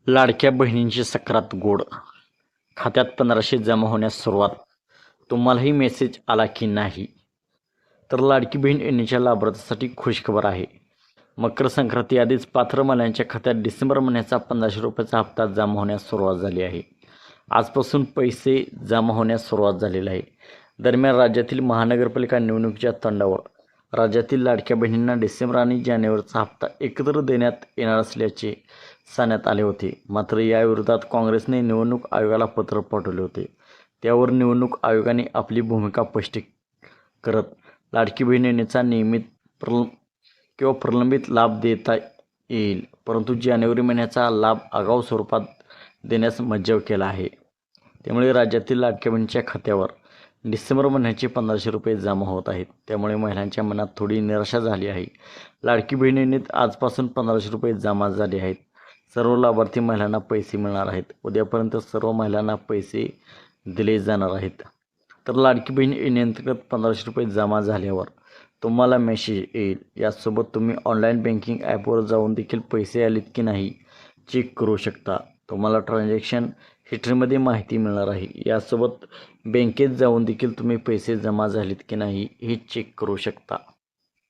लाडक्या बहिणींची सक्रात गोड. खात्यात 1500 जमा होण्यास सुरुवात. तुम्हालाही मेसेज आला की नाही? तर लाडकी बहीण योजनेच्या लाभार्थ्यांसाठी खुशखबर आहे. मकर संक्रांती आधीच पात्र महिलांच्या खात्यात डिसेंबर महिन्याचा 1500 रुपयाचा हप्ता जमा होण्यास सुरुवात झाली आहे. आजपासून पैसे जमा होण्यास सुरुवात झालेली आहे. दरम्यान राज्यातील महानगरपालिका निवडणुकीच्या तोंडावर राज्यातील लाडक्या बहिणींना डिसेंबर आणि जानेवारीचा हप्ता एकत्र देण्यात येणार असल्याचे सांगण्यात आले होते. मात्र याविरोधात काँग्रेसने निवडणूक आयोगाला पत्र पाठवले होते. त्यावर निवडणूक आयोगाने आपली भूमिका स्पष्ट करत लाडकी बहीण योजनेचा नियमित प्रलंबित लाभ देता येईल, परंतु जानेवारी महिन्याचा लाभ आगाऊ स्वरूपात देण्यास मज्जाव केला आहे. त्यामुळे राज्यातील लाडक्या बहिणींच्या खात्यावर डिसेंबर महिन्याचे 1500 रुपये जमा होत आहेत. त्यामुळे महिलांच्या मनात थोडी निराशा झाली आहे. लाडकी बहीण योजनेत आजपासून 1500 रुपये जमा झाले आहेत. सर्व लाभार्थी महिलांना पैसे मिळणार आहेत. उद्यापर्यंत सर्व महिलांना पैसे दिले जाणार आहेत. तर लाडकी बहीण योजनेअंतर्गत 1500 रुपये जमा झाल्यावर तुम्हाला मेसेज येईल. यासोबत तुम्ही ऑनलाईन बँकिंग ॲपवर जाऊन देखील पैसे आलेत की नाही चेक करू शकता. तुम्हाला ट्रान्झॅक्शन हिस्ट्रीमध्ये माहिती मिळणार आहे. यासोबत बँकेत जाऊन देखील तुम्ही पैसे जमा झालेत की नाही हे चेक करू शकता.